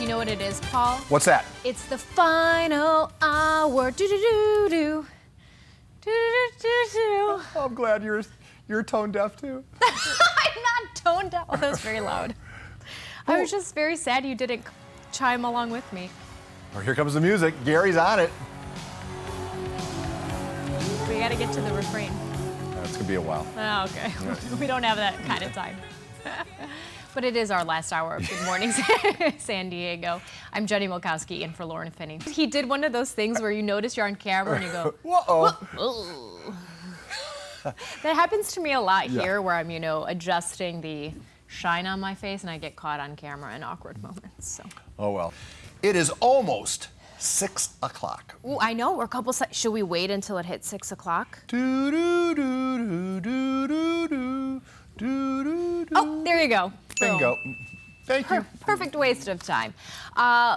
know what it is, Paul? What's that? It's the final hour. Do-do-do-do. Do-do-do-do. Oh, I'm glad you're tone deaf too. I'm not tone deaf. Oh, that was very loud. I was just very sad you didn't chime along with me. Oh, here comes the music. Gary's on it. We got to get to the refrain. It's going to be a while. Oh, okay. We don't have that kind of time. But it is our last hour of Good Morning San Diego. I'm Jenny Milkowski in for Lauren Finney. He did one of those things where you notice you're on camera and you go, whoa. Whoa. That happens to me a lot here where I'm, adjusting the shine on my face and I get caught on camera in awkward moments. So. Oh, well. It is almost 6 o'clock. Ooh, I know. We're a couple seconds. Should we wait until it hits 6 o'clock? Oh, there you go. Bingo. Thank you. Perfect waste of time.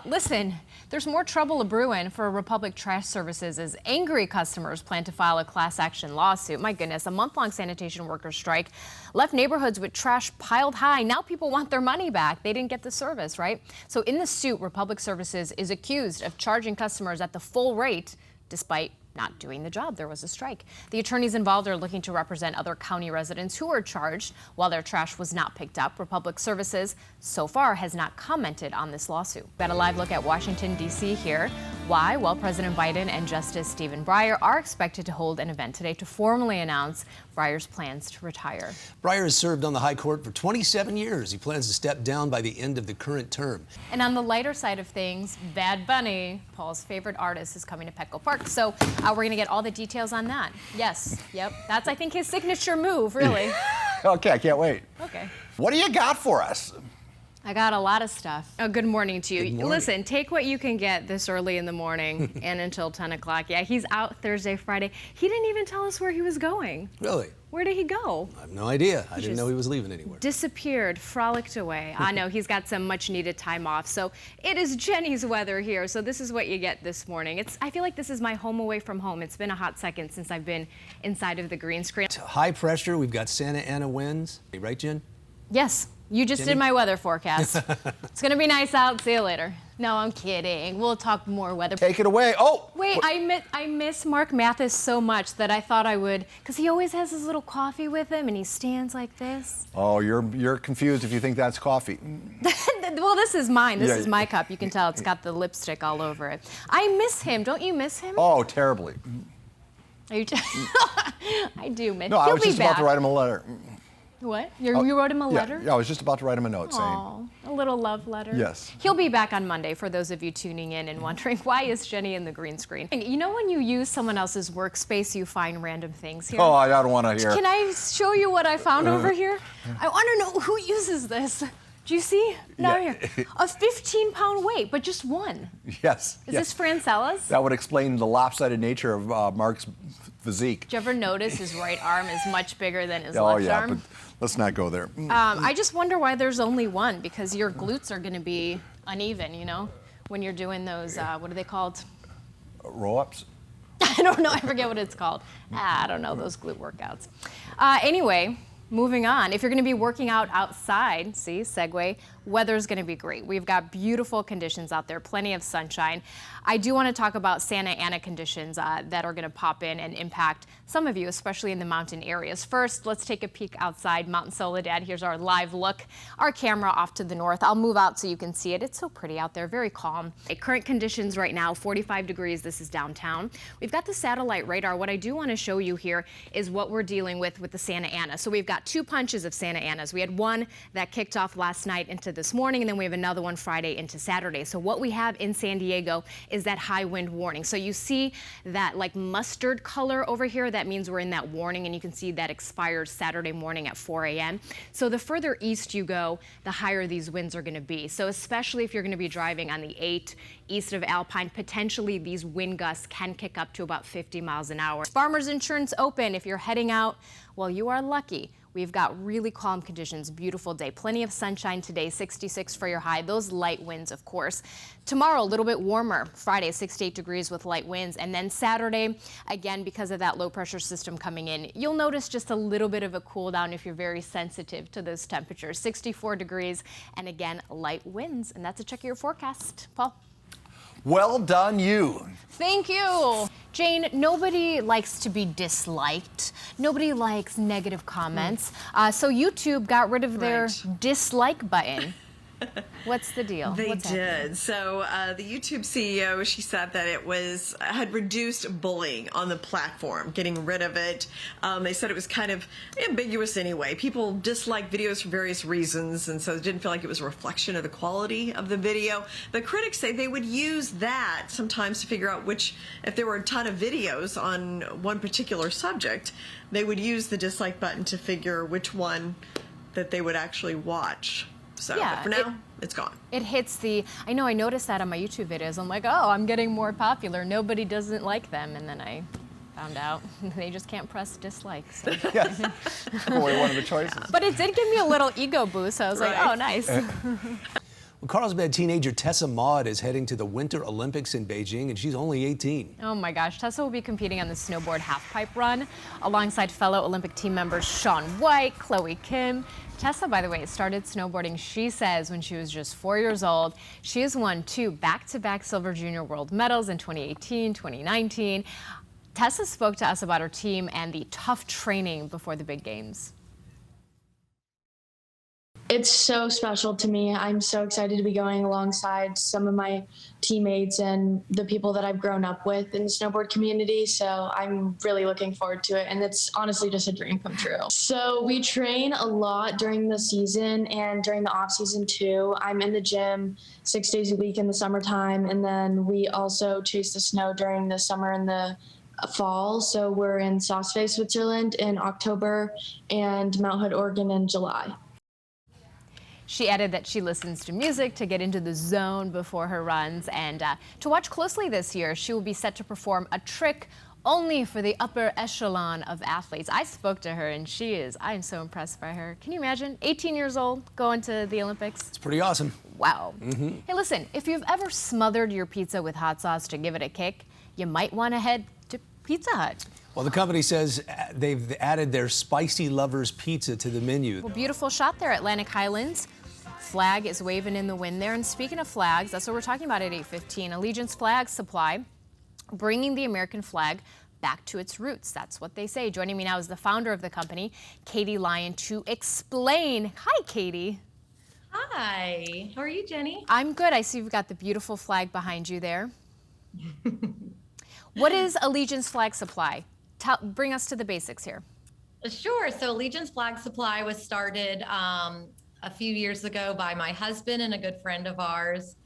Listen, there's more trouble a-brewing for Republic Trash Services as angry customers plan to file a class action lawsuit. My goodness, a month-long sanitation workers strike left neighborhoods with trash piled high. Now people want their money back. They didn't get the service, right? So in the suit, Republic Services is accused of charging customers at the full rate despite not doing the job. There was a strike. The attorneys involved are looking to represent other county residents who were charged while their trash was not picked up. Republic Services so far has not commented on this lawsuit. Got a live look at Washington, D.C. here. Why? Well, President Biden and Justice Stephen Breyer are expected to hold an event today to formally announce Breyer's plans to retire. Breyer has served on the High Court for 27 years. He plans to step down by the end of the current term. And on the lighter side of things, Bad Bunny, Paul's favorite artist, is coming to Petco Park. So we're going to get all the details on that. Yes, yep. That's, I think, his signature move, really. Okay, I can't wait. Okay. What do you got for us? I got a lot of stuff. Oh, good morning to you. Good morning. Listen, take what you can get this early in the morning and until 10 o'clock. Yeah, he's out Thursday, Friday. He didn't even tell us where he was going. Really? Where did he go? I have no idea. I didn't know he was leaving anywhere. Disappeared, frolicked away. I know, he's got some much needed time off. So it is Jenny's weather here. So this is what you get this morning. I feel like this is my home away from home. It's been a hot second since I've been inside of the green screen. High pressure. We've got Santa Ana winds. Right, Jen? Yes. You just did my weather forecast. It's going to be nice out. See you later. No, I'm kidding. We'll talk more weather. Take it away. Oh! Wait, I miss Mark Mathis so much that I thought I would, because he always has his little coffee with him and he stands like this. Oh, you're confused if you think that's coffee. Well, this is mine. This is my cup. You can tell it's got the lipstick all over it. I miss him. Don't you miss him? Oh, terribly. Are you I do miss him. No, I was just about to write him a letter. What? You wrote him a letter? Yeah, I was just about to write him a note saying. A little love letter? Yes. He'll be back on Monday for those of you tuning in and wondering, why is Jenny in the green screen? You know when you use someone else's workspace, you find random things here? Oh, I don't want to hear. Can I show you what I found over here? I want to know who uses this. Do you see? No, here. A 15-pound weight, but just one. Yes. Is this Francella's? That would explain the lopsided nature of Mark's physique. Did you ever notice his right arm is much bigger than his left arm? But let's not go there. I just wonder why there's only one, because your glutes are going to be uneven, when you're doing those, what are they called? Roll-ups? I don't know. I forget what it's called. I don't know, those glute workouts. Anyway, moving on. If you're going to be working out outside, see, segue, weather's going to be great. We've got beautiful conditions out there, plenty of sunshine. I do want to talk about Santa Ana conditions that are going to pop in and impact some of you, especially in the mountain areas. First, let's take a peek outside Mount Soledad. Here's our live look. Our camera off to the north. I'll move out so you can see it. It's so pretty out there, very calm. Current conditions right now, 45 degrees. This is downtown. We've got the satellite radar. What I do want to show you here is what we're dealing with the Santa Ana. So we've got two punches of Santa Anas. We had one that kicked off last night into this morning, and then we have another one Friday into Saturday. So what we have in San Diego is that high wind warning. So you see that like mustard color over here. That means we're in that warning, and you can see that expires Saturday morning at 4 a.m. So the further east you go, the higher these winds are going to be. So especially if you're going to be driving on the 8 east of Alpine, potentially these wind gusts can kick up to about 50 miles an hour. Farmers Insurance Open, if you're heading out, well, you are lucky. We've got really calm conditions, beautiful day, plenty of sunshine today, 66 for your high, those light winds, of course. Tomorrow, a little bit warmer, Friday, 68 degrees with light winds. And then Saturday, again, because of that low pressure system coming in, you'll notice just a little bit of a cool down if you're very sensitive to those temperatures, 64 degrees, and again, light winds. And that's a check of your forecast. Paul? Well done, you. Thank you. Jane, nobody likes to be disliked. Nobody likes negative comments. So YouTube got rid of their dislike button. What's the deal? They What's did. happening? So the YouTube CEO, she said that it had reduced bullying on the platform, getting rid of it. They said it was kind of ambiguous anyway. People dislike videos for various reasons, and so it didn't feel like it was a reflection of the quality of the video. But critics say they would use that sometimes to figure out if there were a ton of videos on one particular subject, they would use the dislike button to figure which one that they would actually watch. So Yeah, but for now, it's gone. It hits I know I noticed that on my YouTube videos. I'm like, oh, I'm getting more popular. Nobody doesn't like them. And then I found out they just can't press dislike. So. Yes. Boy, one of the choices. But it did give me a little ego boost. So I was like, Right. oh, nice. Well, Carlsbad teenager Tessa Maud is heading to the Winter Olympics in Beijing, and she's only 18. Oh my gosh, Tessa will be competing on the snowboard half-pipe run alongside fellow Olympic team members Shaun White, Chloe Kim. Tessa, by the way, started snowboarding, she says, when she was just 4 years old. She has won 2 back-to-back silver junior world medals in 2018, 2019. Tessa spoke to us about her team and the tough training before the big games. It's so special to me. I'm so excited to be going alongside some of my teammates and the people that I've grown up with in the snowboard community. So I'm really looking forward to it. And it's honestly just a dream come true. So we train a lot during the season and during the off season too. I'm in the gym 6 days a week in the summertime. And then we also chase the snow during the summer and the fall. So we're in Saas-Fee, Switzerland in October and Mount Hood, Oregon in July. She added that she listens to music to get into the zone before her runs. And to watch closely this year, she will be set to perform a trick only for the upper echelon of athletes. I spoke to her, and I am so impressed by her. Can you imagine? 18 years old, going to the Olympics. It's pretty awesome. Wow. Hey, listen, if you've ever smothered your pizza with hot sauce to give it a kick, you might want to head to Pizza Hut. Well, the company says they've added their Spicy Lovers pizza to the menu. Well, beautiful shot there, Atlantic Highlands. Flag is waving in the wind there. And speaking of flags, that's what we're talking about at 8:15. Allegiance Flag Supply, bringing the American flag back to its roots. That's what they say. Joining me now is the founder of the company, Katie Lyon, to explain. Hi, Katie. Hi. How are you, Jenny? I'm good. I see you've got the beautiful flag behind you there. What is Allegiance Flag Supply? Bring us to the basics here. Sure. So Allegiance Flag Supply was started a few years ago by my husband and a good friend of ours.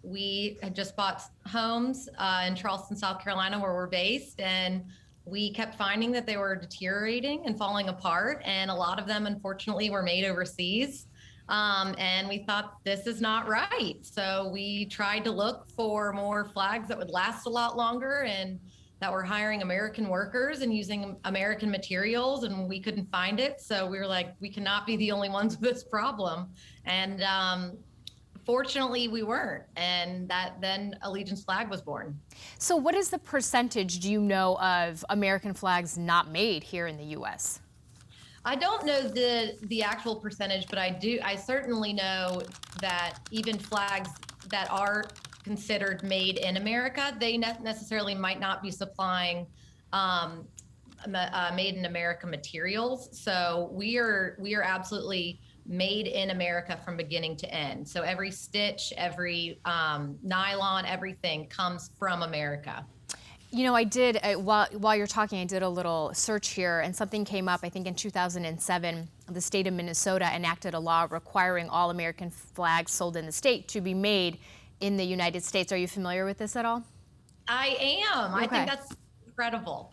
We had just bought homes in Charleston, South Carolina, where we're based, and we kept finding that they were deteriorating and falling apart, and a lot of them, unfortunately, were made overseas. And we thought, this is not right. So we tried to look for more flags that would last a lot longer and that were hiring American workers and using American materials, and we couldn't find it. So we were like, we cannot be the only ones with this problem. And fortunately, we weren't. And then Allegiance Flag was born. So what is the percentage, do you know, of American flags not made here in the U.S.? I don't know the actual percentage, but I certainly know that even flags that are considered made in America, they necessarily might not be supplying made in America materials. So we are absolutely made in America from beginning to end. So every stitch, every nylon, everything comes from America. You know, I did, while you're talking, I did a little search here, and something came up, I think in 2007, the state of Minnesota enacted a law requiring all American flags sold in the state to be made in the United States. Are you familiar with this at all? I am. Okay. I think that's incredible.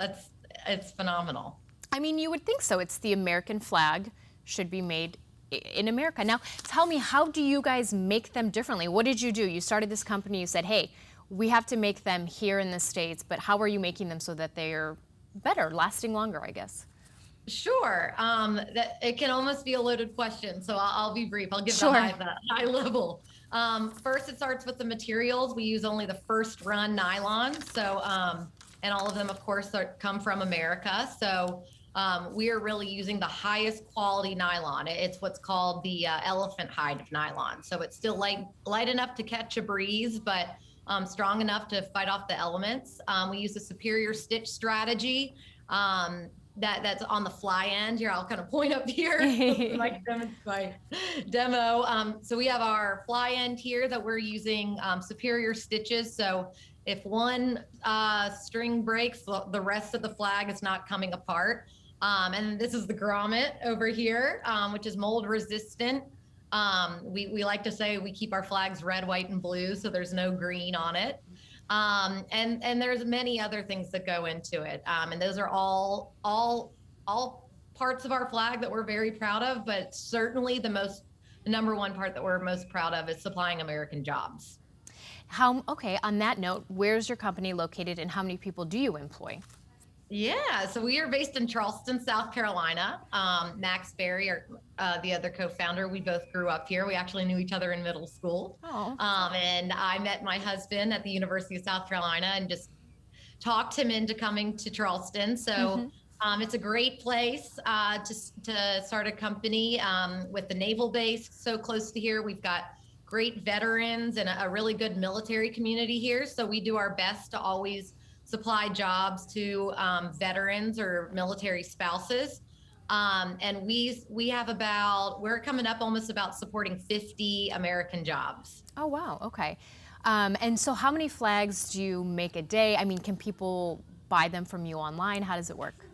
It's phenomenal. I mean, you would think so. It's the American flag should be made in America. Now, tell me, how do you guys make them differently? What did you do? You started this company, you said, hey, we have to make them here in the States, but how are you making them so that they're better, lasting longer, I guess? Sure. That it can almost be a loaded question, so I'll be brief. I'll give Sure. the high level. First, it starts with the materials. We use only the first run nylon, so and all of them, of course, come from America. So we are really using the highest quality nylon. It's what's called the elephant hide of nylon. So it's still light enough to catch a breeze, but strong enough to fight off the elements. We use a superior stitch strategy. That's on the fly end here. I'll kind of point up here. My demo. So we have our fly end here that we're using superior stitches. So if one string breaks, the rest of the flag is not coming apart. And this is the grommet over here, which is mold resistant. We like to say we keep our flags red, white, and blue, so there's no green on it. And there's many other things that go into it. And those are all parts of our flag that we're very proud of, but certainly the number one part that we're most proud of is supplying American jobs. Okay, on that note, where's your company located and how many people do you employ? Yeah, so we are based in Charleston, South Carolina. Max Berry, the other co-founder, we both grew up here. We actually knew each other in middle school. Oh. And I met my husband at the University of South Carolina and just talked him into coming to Charleston. So it's a great place to start a company with the naval base so close to here. We've got great veterans and a really good military community here. So we do our best to always supply jobs to veterans or military spouses. And we have we're coming up almost about supporting 50 American jobs. Oh, wow. Okay. And so how many flags do you make a day? I mean, can people buy them from you online? How does it work?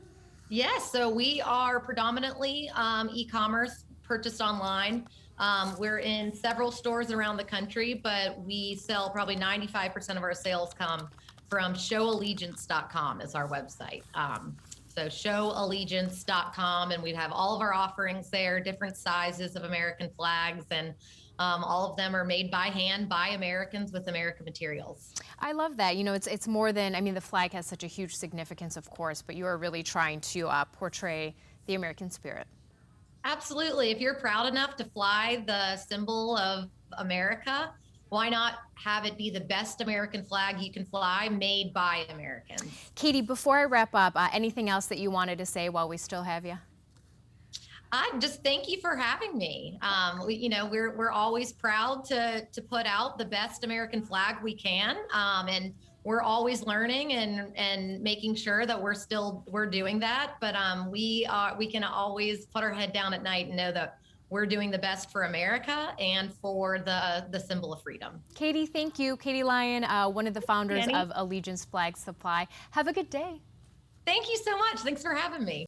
Yes. So we are predominantly e-commerce, purchased online. We're in several stores around the country, but we sell probably 95% of our sales come from showallegiance.com is our website. So showallegiance.com, and we have all of our offerings there, different sizes of American flags, and all of them are made by hand by Americans with American materials. I love that. You know, it's more than, I mean, the flag has such a huge significance, of course, but you are really trying to portray the American spirit. Absolutely. If you're proud enough to fly the symbol of America, why not have it be the best American flag you can fly, made by Americans? Katie, before I wrap up, anything else that you wanted to say while we still have you? I just thank you for having me. We're always proud to put out the best American flag we can, and we're always learning and making sure that we're doing that. But we can always put our head down at night and know that we're doing the best for America and for the symbol of freedom. Katie, thank you. Katie Lyon, one of the founders of Allegiance Flag Supply. Have a good day. Thank you so much. Thanks for having me.